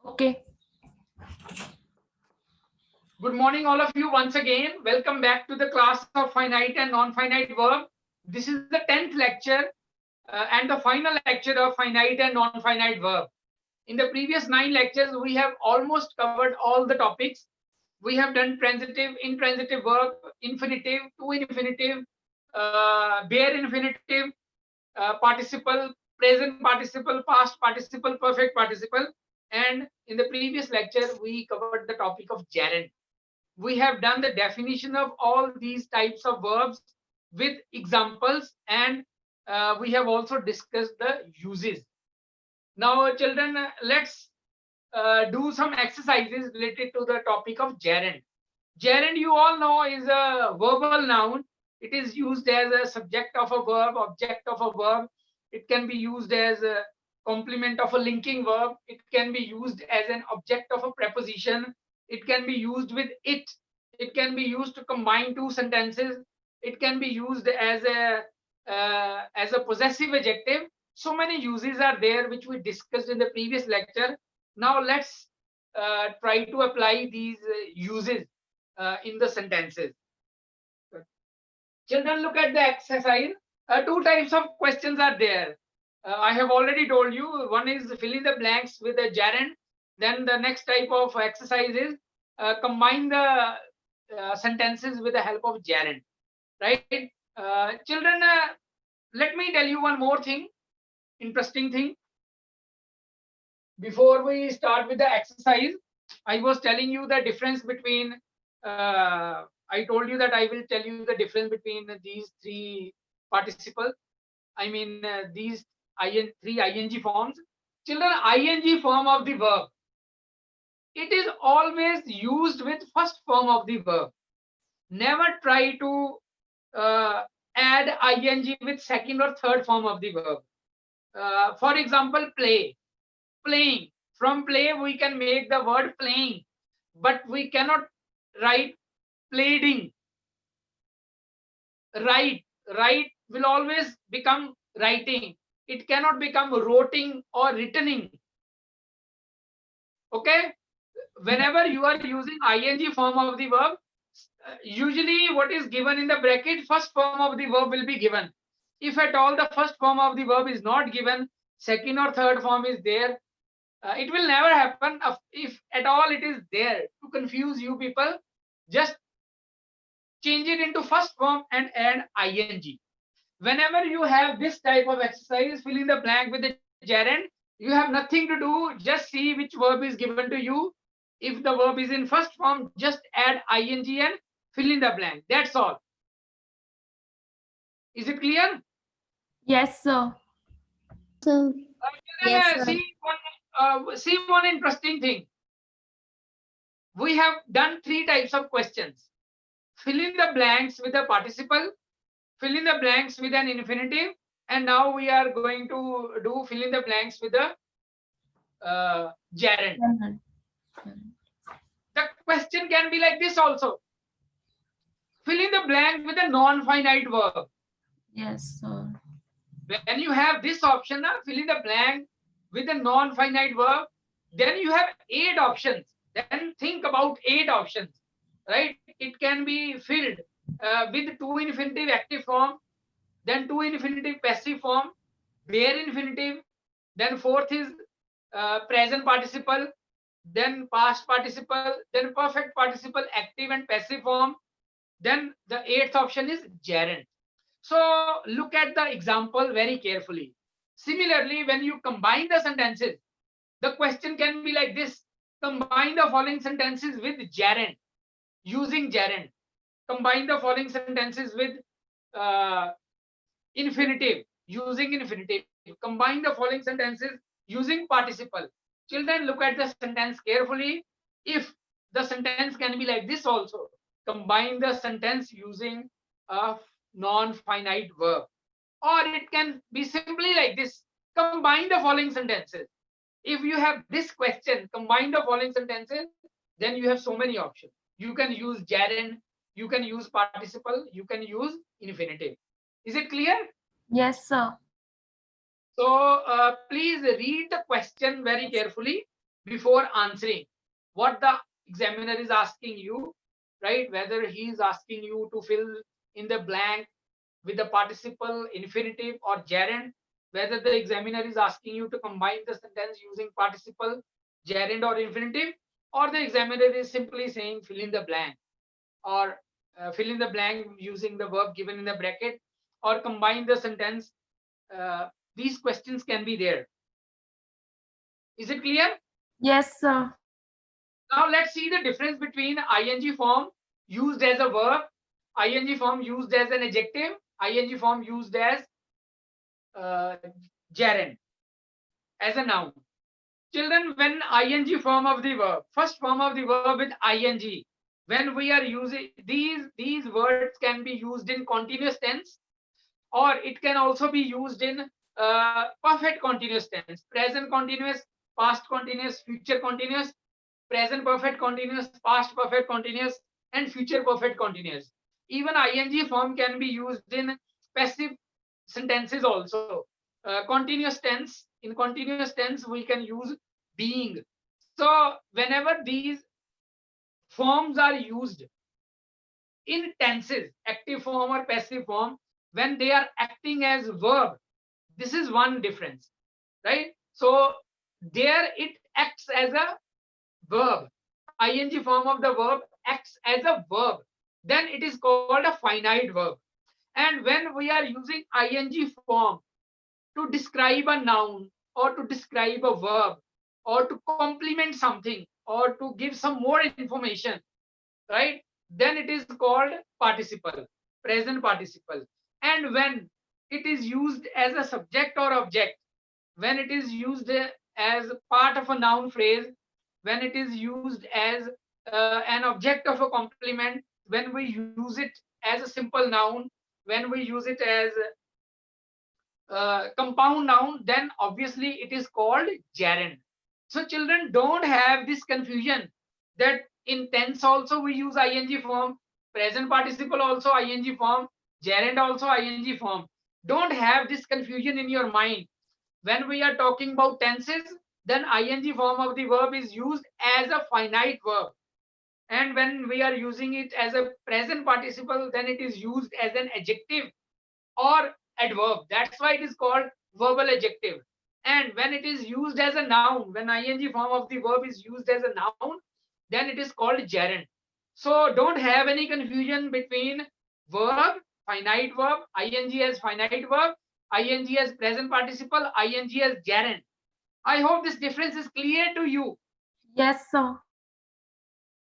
Okay. Good morning, all of you. Once again, welcome back to the class of finite and non-finite verb. This is the 10th lecture and the final lecture of finite and non-finite verb. In the previous 9 lectures, we have almost covered all the topics. We have done transitive, intransitive verb, infinitive, to infinitive, bare infinitive, participle, present participle, past participle, perfect participle. And in the previous lecture, we covered the topic of gerund. We have done the definition of all these types of verbs with examples, and we have also discussed the uses. Now, children, let's do some exercises related to the topic of gerund. Gerund, you all know, is a verbal noun. It is used as a subject of a verb, object of a verb. It can be used as a complement of a linking verb. It can be used as an object of a preposition. It can be used with it. It can be used to combine two sentences. It can be used as a possessive adjective. So many uses are there which we discussed in the previous lecture. Now let's try to apply these uses in the sentences. Children, look at the exercise. Two types of questions are there. I have already told you. One is fill in the blanks with a gerund. Then the next type of exercise is combine the sentences with the help of gerund. Right? Children, let me tell you one more thing, interesting thing. Before we start with the exercise, I was telling you the difference between, I told you that I will tell you the difference between these three participles. I mean, these three ing forms. Children, ing form of the verb, it is always used with first form of the verb. Never try to add ing with second or third form of the verb. For example, play, playing. From play, we can make the word playing, but we cannot write playing. Write will always become writing. It cannot become wroting or writtening. Okay? Whenever you are using ing form of the verb, usually what is given in the bracket, first form of the verb will be given. If at all the first form of the verb is not given, second or third form is there, it will never happen. If at all it is there to confuse you people, just change it into first form and add ing. Whenever you have this type of exercise, fill in the blank with the gerund, you have nothing to do. Just see which verb is given to you. If the verb is in first form, just add ing and fill in the blank. That's all. Is it clear? Yes, sir. So, Yes, sir. See one interesting thing. We have done three types of questions. Fill in the blanks with a participle, fill in the blanks with an infinitive, and now we are going to do fill in the blanks with a gerund. The question can be like this also. Fill in the blank with a non-finite verb. Yes, sir. When you have this option, fill in the blank with a non-finite verb, then you have 8 options. Then think about 8 options, right? It can be filled with to infinitive active form, then to infinitive passive form, bare infinitive, then fourth is present participle, then past participle, then perfect participle, active and passive form, then the 8th option is gerund. So look at the example very carefully. Similarly, when you combine the sentences, the question can be like this. Combine the following sentences with gerund, using gerund. Combine the following sentences with infinitive, using infinitive. Combine the following sentences using participle. Children, look at the sentence carefully. If the sentence can be like this also, combine the sentence using a non-finite verb. Or it can be simply like this. Combine the following sentences. If you have this question, combine the following sentences, then you have so many options. You can use gerund, you can use participle, you can use infinitive. Is it clear? Yes, sir. So please read the question very carefully. before answering what the examiner is asking you, right? Whether he is asking you to fill in the blank with the participle, infinitive, or gerund, whether the examiner is asking you to combine the sentence using participle, gerund, or infinitive, or the examiner is simply saying fill in the blank, or fill in the blank using the verb given in the bracket, or combine the sentence. These questions can be there. Is it clear? Yes, sir. Now let's see the difference between ing form used as a verb, ing form used as an adjective, ing form used as gerund, as a noun. Children, when ing form of the verb, first form of the verb with ing, when we are using these words can be used in continuous tense, or it can also be used in perfect continuous tense, present continuous, past continuous, future continuous, present perfect continuous, past perfect continuous, and future perfect continuous. Even ing form can be used in passive sentences also. Continuous tense, in continuous tense, we can use being. So whenever these forms are used in tenses, active form or passive form, when they are acting as verb, this is one difference, right? So there it acts as a verb. Ing form of the verb acts as a verb. Then it is called a finite verb. And when we are using ing form to describe a noun or to describe a verb or to complement something or to give some more information, right? Then it is called participle, present participle. And when it is used as a subject or object, when it is used as part of a noun phrase, when it is used as an object of a complement, when we use it as a simple noun, when we use it as compound noun, then obviously it is called gerund. So children, don't have this confusion that in tense also we use ing form, present participle also ing form, gerund also ing form. Don't have this confusion in your mind. When we are talking about tenses, then ing form of the verb is used as a finite verb. And when we are using it as a present participle, then it is used as an adjective or adverb. That's why it is called verbal adjective. And when it is used as a noun, when ing form of the verb is used as a noun, then it is called gerund. So don't have any confusion between verb, finite verb, ing as finite verb, ing as present participle, ing as gerund. I hope this difference is clear to you. Yes, sir.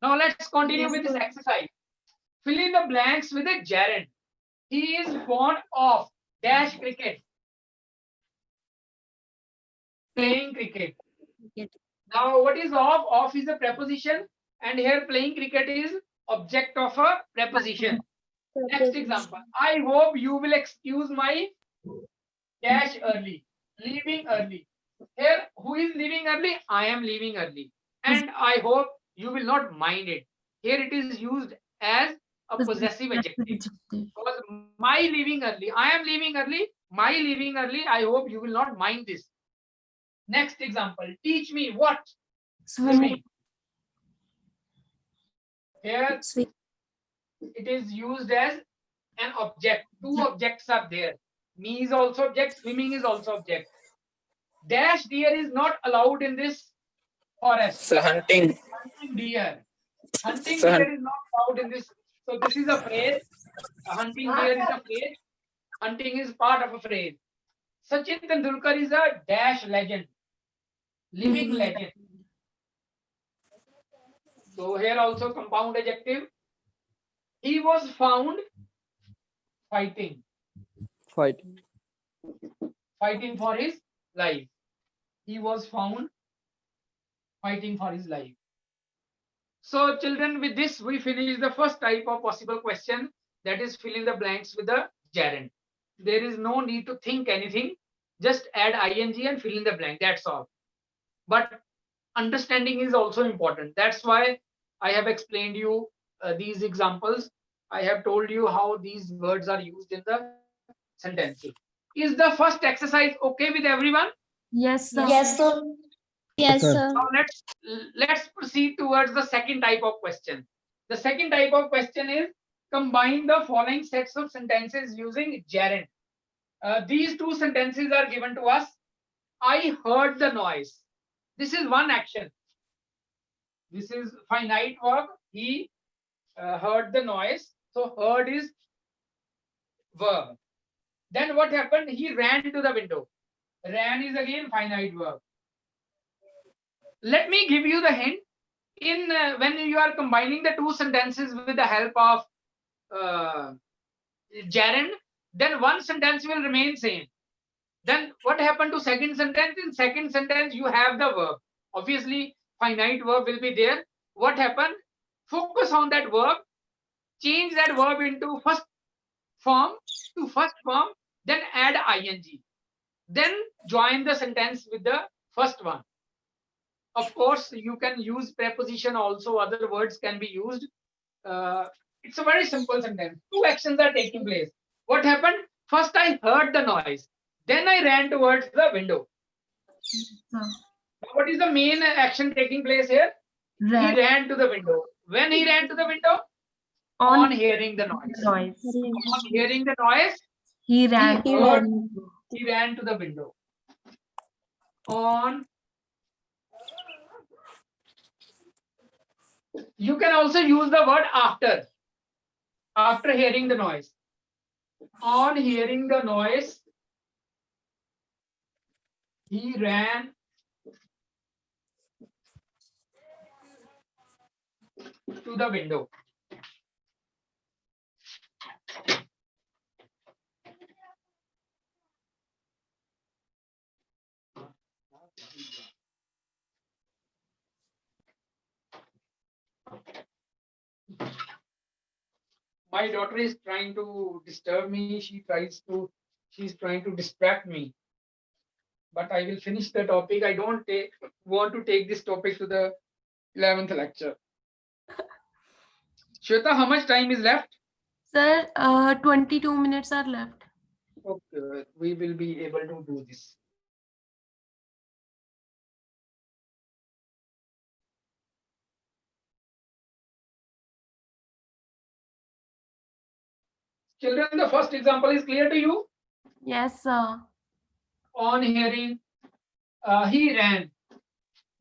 Now let's continue Yes, with this sir. exercise. Fill in the blanks with a gerund. He is fond of dash cricket. Playing cricket. Now, what is of? Of is a preposition, and here playing cricket is object of a preposition. Next example. I hope you will excuse my dash early, leaving early. Here, who is leaving early? I am leaving early. And I hope you will not mind it. Here it is used as a possessive adjective. Because my leaving early, I am leaving early, my leaving early, I hope you will not mind this. Next example. Teach me what? Swimming. Here it is used as an object. Two objects are there. Me is also object, swimming is also object. Dash deer is not allowed in this forest. So hunting. Hunting deer. Hunting So deer is not allowed in this. So this is a phrase. Hunting deer is a phrase. Hunting is part of a phrase. Sachin Tendulkar is a dash legend. Living legend. So here also compound adjective. He was found fighting. Fighting for his life. He was found fighting for his life. So children, with this we finish the first type of possible question, that is fill in the blanks with the gerund. There is no need to think anything. Just add ing and fill in the blank. That's all. But understanding is also important. That's why I have explained you these examples. I have told you how these words are used in the sentences. Is the first exercise okay with everyone? Yes, sir. Yes, sir. Yes, sir. sir. Now let's proceed towards the second type of question. The second type of question is combine the following sets of sentences using gerund. These two sentences are given to us. I heard the noise. This is one action. This is finite verb. He heard the noise. So heard is verb. Then what happened? He ran to the window. Ran is again finite verb. Let me give you the hint. In when you are combining the two sentences with the help of gerund, then one sentence will remain same. Then what happened to second sentence? In second sentence, you have the verb. Obviously, finite verb will be there. What happened? Focus on that verb. Change that verb into first form, then add ing. Then join the sentence with the first one. Of course, you can use preposition also. Other words can be used. It's a very simple sentence. Two actions are taking place. What happened? First, I heard the noise. Then I ran towards the window. Sir. Now, what is the main action taking place here? Ran He ran to the window. When he ran to the window? On hearing the noise. On hearing the noise, He ran. he ran to the window. On. You can also use the word after. After hearing the noise. On hearing the noise, he ran to the window. My daughter is trying to disturb me. She's trying to distract me. But I will finish the topic. I don't want to take this topic to the 11th lecture. Shweta, how much time is left? Sir, 22 minutes are left. Okay, we will be able to do this. Children, the first example is clear to you? Yes, sir. On hearing, he ran.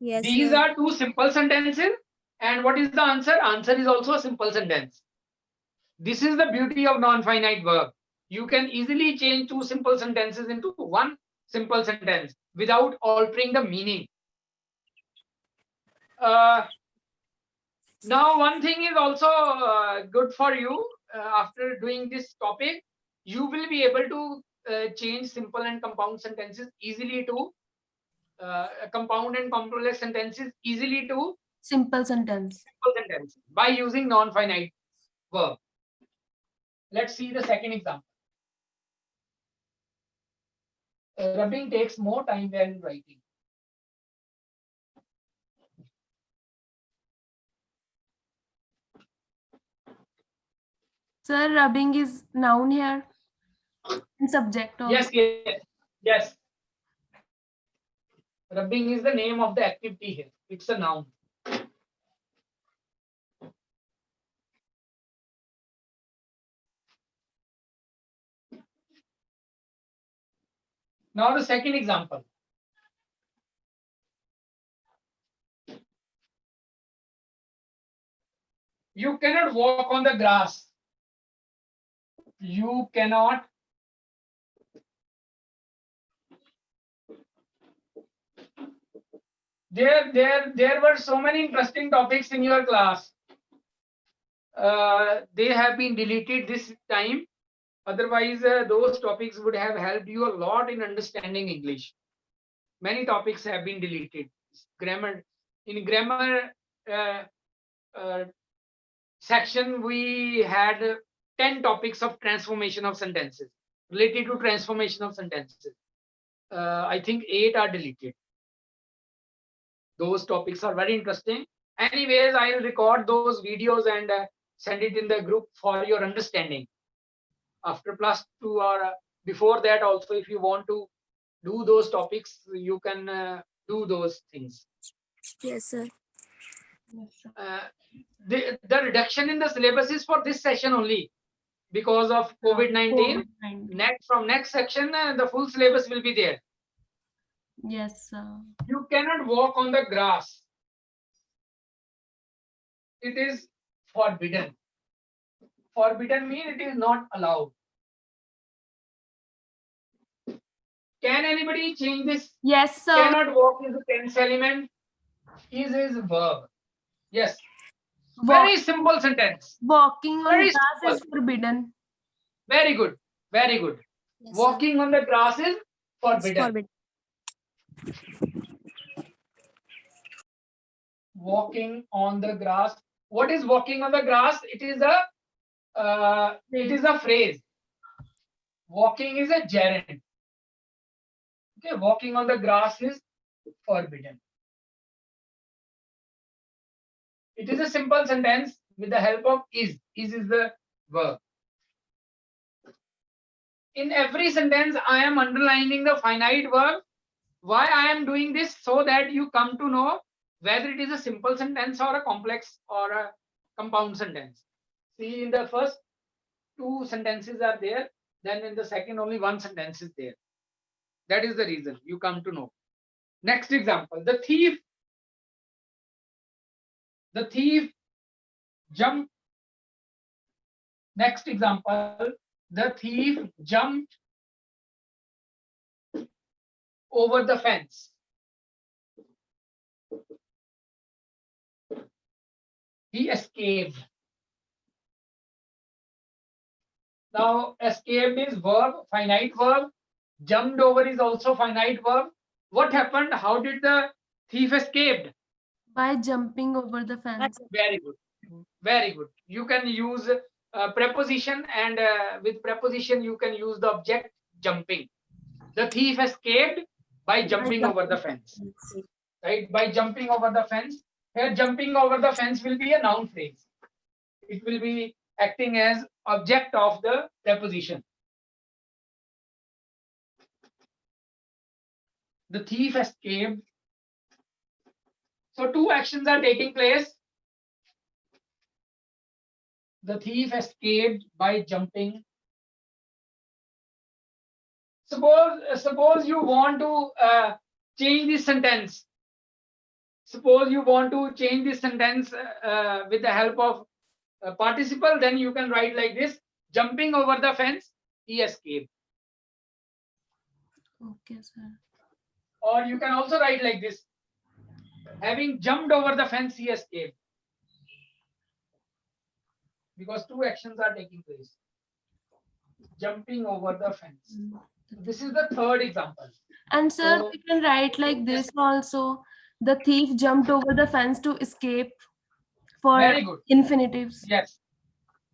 Yes, These sir. are two simple sentences. And what is the answer? Answer is also a simple sentence. This is the beauty of non-finite verb. You can easily change two simple sentences into one simple sentence without altering the meaning. Now, one thing is also good for you. After doing this topic, you will be able to change simple and compound sentences easily to compound and complex sentences easily to Simple sentence. simple sentences by using non-finite verb. Let's see the second example. Rubbing takes more time than writing. Sir, rubbing is noun here. And subject also. Yes. Rubbing is the name of the activity here. It's a noun. Now the second example. You cannot walk on the grass. You cannot there were so many interesting topics in your class. They have been deleted this time. Otherwise, those topics would have helped you a lot in understanding English. Many topics have been deleted. Grammar section, we had 10 topics of transformation of sentences related to transformation of sentences. I think 8 are deleted. Those topics are very interesting. Anyways, I'll record those videos and send it in the group for your understanding. After +2 or before that also, if you want to do those topics, you can do those things. Yes, sir. Yes, sir. The reduction in the syllabus is for this session only because of COVID-19. COVID-19. From next section, the full syllabus will be there. Yes, sir. You cannot walk on the grass. It is forbidden. Forbidden means it is not allowed. Can anybody change this? Yes, sir. Cannot walk is a tense element. Is verb. Yes. Very simple sentence. Walking on Very grass simple. is forbidden. Very good. Very good. Yes, sir. Walking on the grass is It's forbidden. forbidden. Walking on the grass. What is walking on the grass? It is a phrase. Walking is a gerund. Okay, walking on the grass is forbidden. It is a simple sentence with the help of is. Is the verb. In every sentence, I am underlining the finite verb. Why I am doing this? So that you come to know whether it is a simple sentence or a complex or a compound sentence. See, in the first two sentences are there, then in the second only one sentence is there. That is the reason you come to know. Next example, the thief jumped. Next example, the thief jumped over the fence. He escaped. Now, escaped is verb, finite verb. Jumped over is also finite verb. What happened? How did the thief escape? By jumping over the fence. Very good. Very good. You can use preposition, and with preposition you can use the object jumping. The thief escaped by jumping over the fence. Right? By jumping over the fence. Here, jumping over the fence will be a noun phrase. It will be acting as object of the preposition. The thief escaped. So two actions are taking place. The thief escaped by jumping. Suppose you want to change this sentence. Suppose you want to change this sentence with the help of a participle, then you can write like this: jumping over the fence, he escaped. Okay, sir. Or you can also write like this: having jumped over the fence, he escaped. Because two actions are taking place. Jumping over the fence. This is the third example. And sir, So- we can write like this also. The thief jumped over the fence to escape for Very good. infinitives. Yes.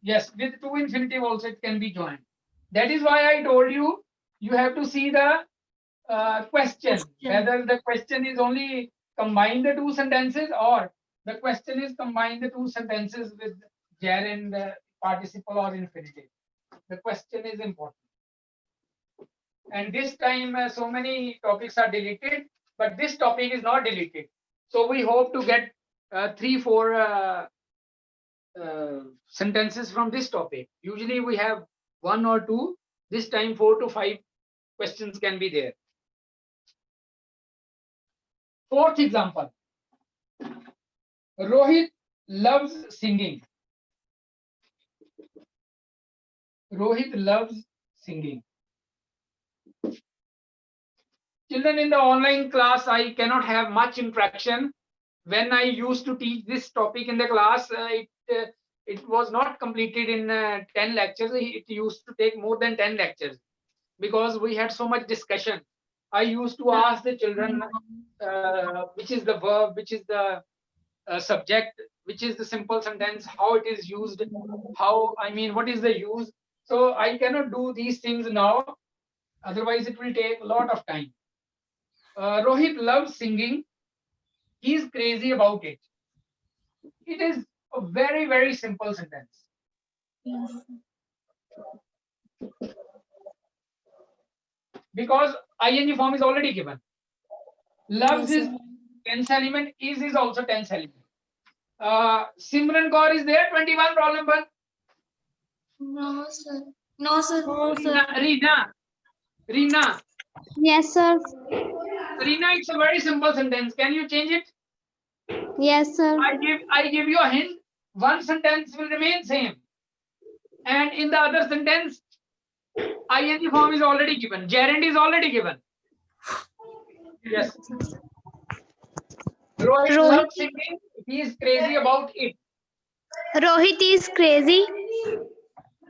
Yes, with two infinitive also it can be joined. That is why I told you, you have to see the question. Whether the question is only combine the two sentences, or the question is combine the two sentences with gerund, participle or infinitive. The question is important. And this time so many topics are deleted, but this topic is not deleted. So we hope to get 3-4 sentences from this topic. Usually we have 1 or 2. This time 4 to 5 questions can be there. Fourth example. Rohit loves singing. Rohit loves singing. Children, in the online class, I cannot have much interaction. When I used to teach this topic in the class, it was not completed in 10 lectures. It used to take more than 10 lectures because we had so much discussion. I used to ask the children which is the verb, which is the subject, which is the simple sentence, how it is used, what is the use. So I cannot do these things now. Otherwise, it will take a lot of time. Rohit loves singing. He's crazy about it. It is a very, very simple sentence. Because ing form is already given. Loves Yes, is sir. tense element. Is also tense element. Simran Kaur is there. 21 roll number. No, sir. No, sir. No, sir. Reena. Yes, sir. Reena, it's a very simple sentence. Can you change it? Yes, sir. I give you a hint. One sentence will remain same, and in the other sentence, ing form is already given. Gerund is already given. Yes. Rohit Rohit. loves singing. He is crazy about it. Rohit is crazy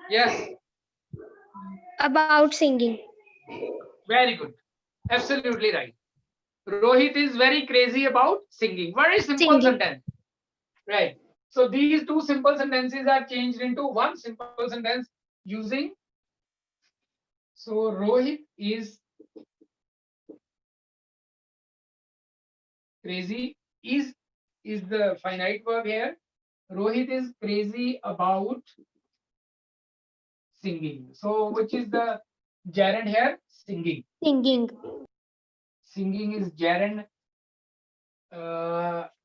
Yes. about singing. Very good. Absolutely right. Rohit is very crazy about singing. Very simple Singing. sentence. Right. So these two simple sentences are changed into one simple sentence using. So Rohit is crazy. Is the finite verb here. Rohit is crazy about singing. So which is the gerund here? Singing. Singing. Singing is gerund.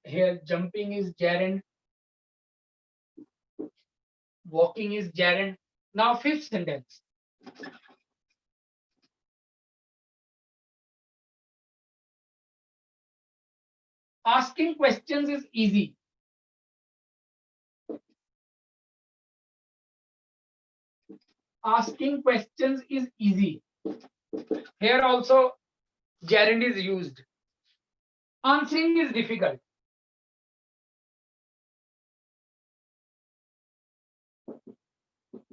Here jumping is gerund. Walking is gerund. Now fifth sentence. Asking questions is easy. Asking questions is easy. Here also gerund is used. Answering is difficult.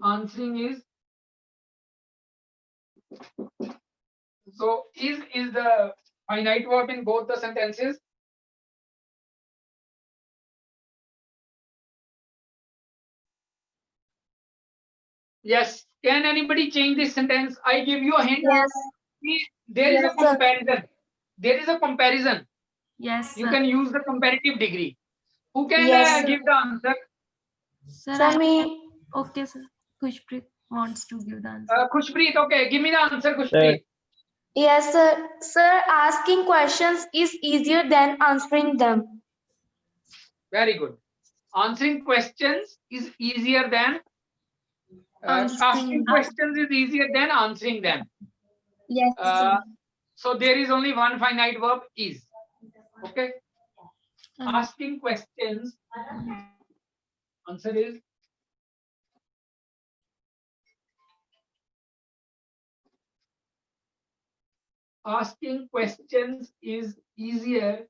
Answering is so is the finite verb in both the sentences. Yes. Can anybody change this sentence? I give you a hint. Yes. There is Yes, a sir. comparison. There is a comparison. Yes, You sir. can use the comparative degree. Who can Yes, sir. give the answer? Sir, Sir, me. okay, sir. Khushpreet wants to give the answer. Khushpreet, okay, give me the answer, Khushpreet. Yes, sir. Sir, asking questions is easier than answering them. Very good. Answering questions is easier than asking Answering. questions is easier than answering them. Yes, sir. So there is only one finite verb is. Okay. And Asking questions. Answer is asking questions is easier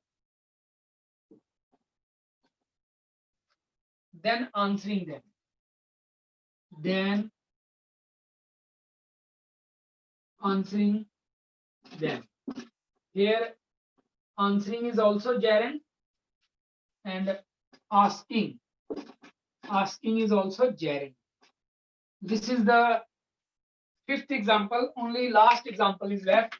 than answering them. Than answering them. Here, answering is also gerund, and asking is also gerund. This is the fifth example. Only last example is left.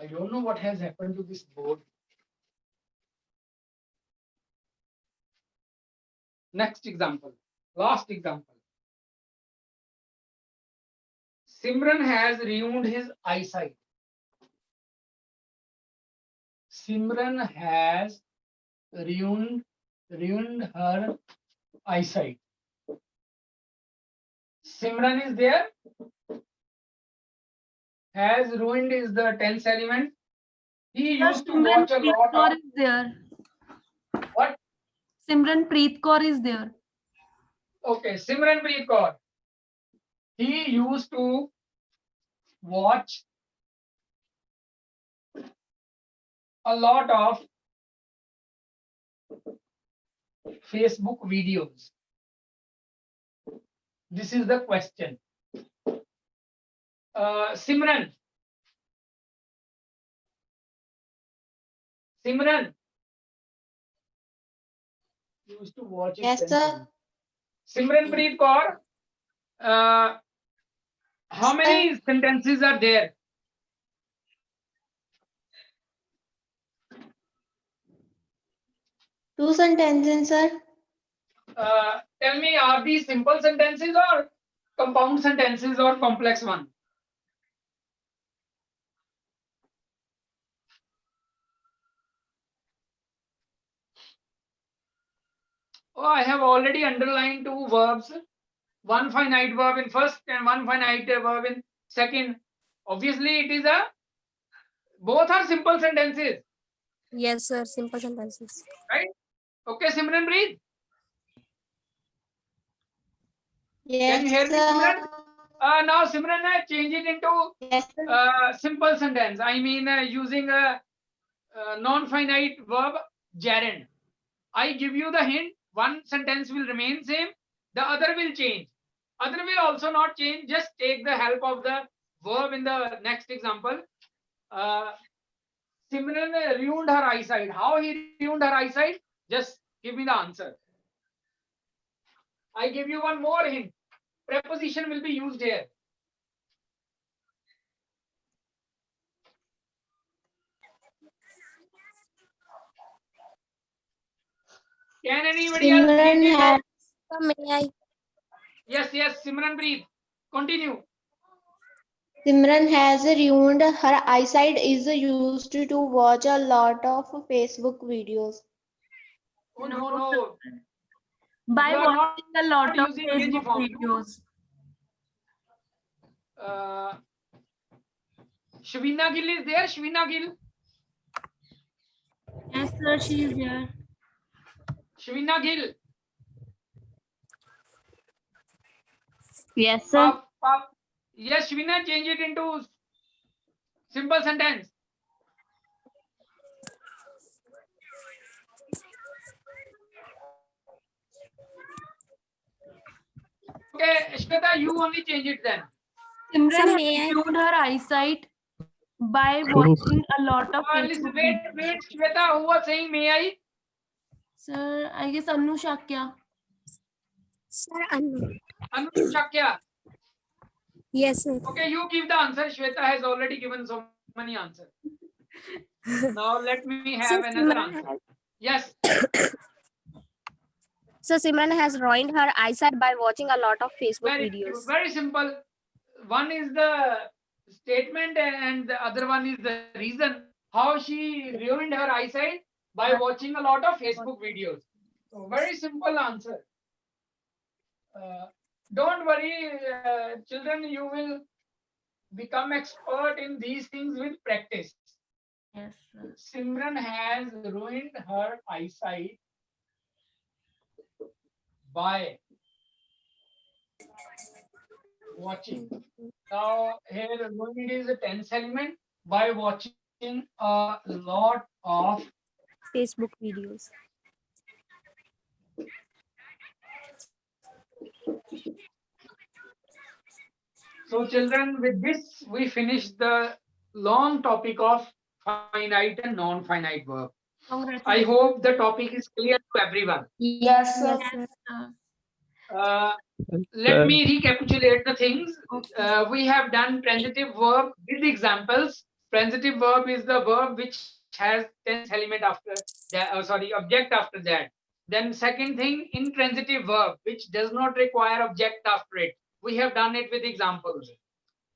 I don't know what has happened to this board. Next example, last example. Simran has ruined his eyesight. Simran has ruined her eyesight. Simran is there. Has ruined is the tense element. He sir, used to Simran watch a Preet lot Kaur of is there. what? Simran Preet Kaur is there. Okay, Simran Preet Kaur. He used to watch a lot of Facebook videos. This is the question. Simran. Used to watch it. Yes, sir. Simran Preet Kaur. How many sentences are there? Two sentences, sir. Tell me, are these simple sentences or compound sentences or complex one? Oh, I have already underlined two verbs, one finite verb in first and one finite verb in second. Obviously, it is both are simple sentences, Yes, sir. Simple sentences. right? Okay, Simran, breathe. Yes, Can you hear me, Simran? Now, Simran, change it into Yes, sir. simple sentence. I mean, using a non-finite verb, gerund. I give you the hint. One sentence will remain same. The other will change. Other will also not change. Just take the help of the verb in the next example. Simran ruined her eyesight. How he ruined her eyesight? Just give me the answer. I give you one more hint. Preposition will be used here. Can anybody else Simran change it? has Sir, may I? Yes, Simran, breathe. Continue. Simran has ruined her eyesight. Is used to watch a lot of Facebook videos. Oh, No, no. By You are not watching a lot of using ing Facebook form. videos. Shvina Gill is there. Shvina Gill. Yes, sir, she is there. Shvina Gill. Yes, Yes, Shvina, change it into simple sentence. Okay, Shweta, you only change it then. Simran Sir, has may I? ruined her eyesight by watching a lot of Listen, Facebook wait, videos. Shweta, who was saying may I? Sir, I guess Anu Shakya. Sir, Anu. Anu Shakya. Yes, sir. Okay, you give the answer. Shweta has already given so many answers. Now let me Sir, have another Simran answer. has, Yes. so Simran has ruined her eyesight by watching a lot of Facebook Very videos. good, very simple. One is the statement and the other one is the reason how she ruined her eyesight by watching a lot of Facebook videos. So very simple answer. Don't worry, children, you will become expert in these things with practice. Yes, sir. Simran has ruined her eyesight by watching. Now here ruined is a tense element by watching a lot of Facebook videos. So children, with this we finish the long topic of finite and non-finite verb. I Congratulations. hope the topic is clear to everyone. Yes, sir. Yes, sir. Uh, let me recapitulate the things. Okay. We have done transitive verb with examples. Transitive verb is the verb which has tense element after that, object after that. Then second thing, intransitive verb, which does not require object after it. We have done it with examples.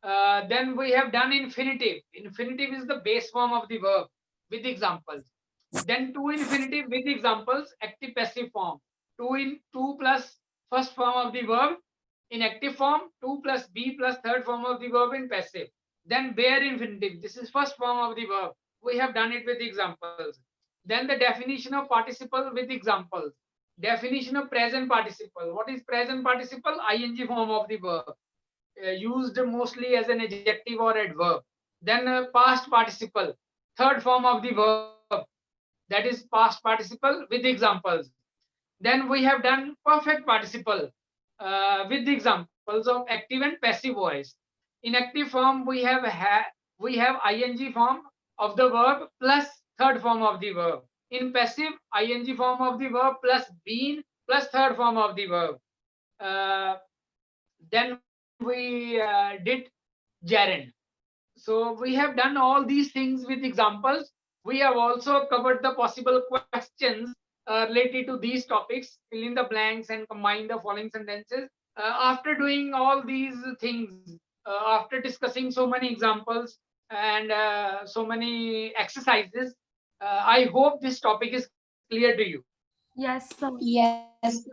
Then we have done infinitive. Infinitive is the base form of the verb with examples. Then to infinitive with examples, active passive form. Two plus first form of the verb in active form, 2 plus be plus third form of the verb in passive. Then bare infinitive. This is first form of the verb. We have done it with examples. Then the definition of participle with examples. Definition of present participle. What is present participle? ING form of the verb. Used mostly as an adjective or adverb. Then past participle, third form of the verb, that is past participle with examples. Then we have done perfect participle with the examples of active and passive voice. In active form, we have ing form of the verb plus third form of the verb. In passive, ing form of the verb plus been plus third form of the verb. Then we did gerund. So we have done all these things with examples. We have also covered the possible questions related to these topics. Fill in the blanks and combine the following sentences. After doing all these things, after discussing so many examples and so many exercises, I hope this topic is clear to you. Yes, sir. Yes.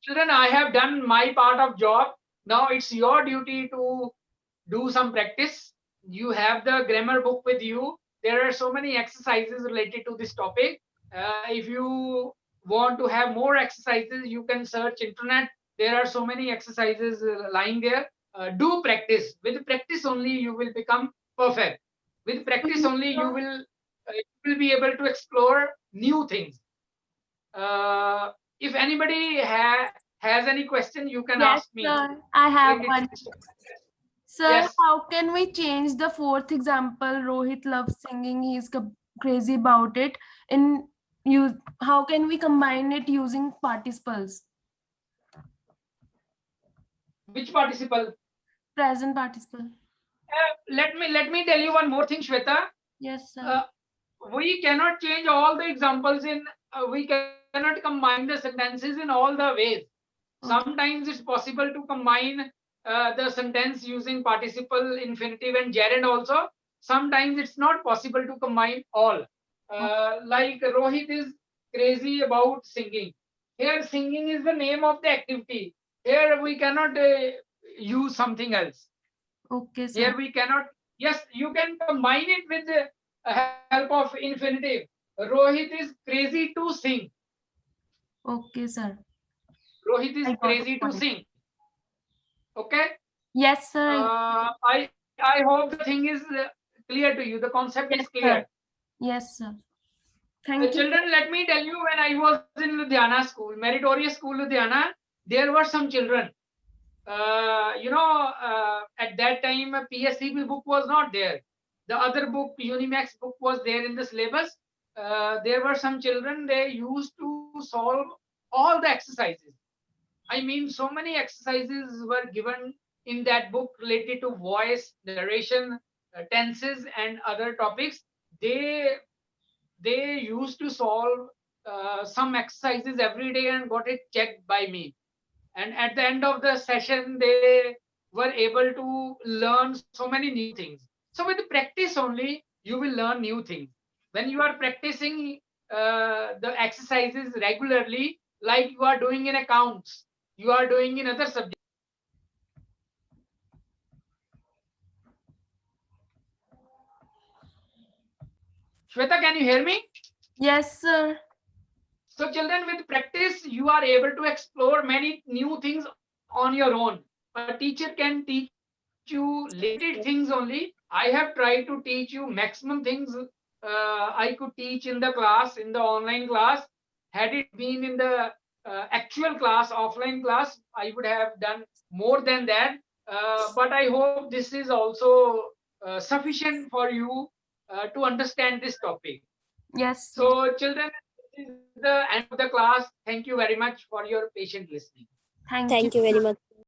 Children, I have done my part of job. Now it's your duty to do some practice. You have the grammar book with you. There are so many exercises related to this topic. If you want to have more exercises, you can search internet. There are so many exercises lying there. Do practice. With practice only, you will become perfect. With practice only, you will be able to explore new things. If anybody has any question, you can Yes, ask me. sir. I have Related one. to this topic. Sir, Yes. how can we change the fourth example? Rohit loves singing. He's crazy about it. In you, how can we combine it using participles? Which participle? Present participle. Let me tell you one more thing, Shweta. Yes, sir. We cannot change all the examples in. We cannot combine the sentences in all the ways. Sometimes it's possible to combine the sentence using participle, infinitive, and gerund also. Sometimes it's not possible to combine all. Like Rohit is crazy about singing. Here, singing is the name of the activity. Here, we cannot use something else. Okay, sir. Here, we cannot. Yes, you can combine it with the help of infinitive. Rohit is crazy to sing. Okay, sir. Rohit is I got crazy the to point. sing. Okay. Yes, sir. I hope the thing is clear to you. The concept Yes, is clear. sir. Yes, sir. Thank you. Children, let me tell you, when I was in Ludhiana school, Meritorious School Ludhiana, there were some children. At that time, a PSCB book was not there. The other book, Unimax book, was there in the syllabus. There were some children, they used to solve all the exercises. I mean, so many exercises were given in that book related to voice, narration, tenses, and other topics. They used to solve some exercises every day and got it checked by me. And at the end of the session, they were able to learn so many new things. So with practice only, you will learn new things. When you are practicing the exercises regularly, like you are doing in accounts, you are doing in other subjects. Shweta, can you hear me? Yes, sir. So children, with practice, you are able to explore many new things on your own. A teacher can teach you limited things only. I have tried to teach you maximum things I could teach in the class, in the online class. Had it been in the actual class, offline class, I would have done more than that. But I hope this is also sufficient for you to understand this topic. Yes, sir. So children, this is the end of the class. Thank you very much for your patient listening. Thank Thank you. you very much.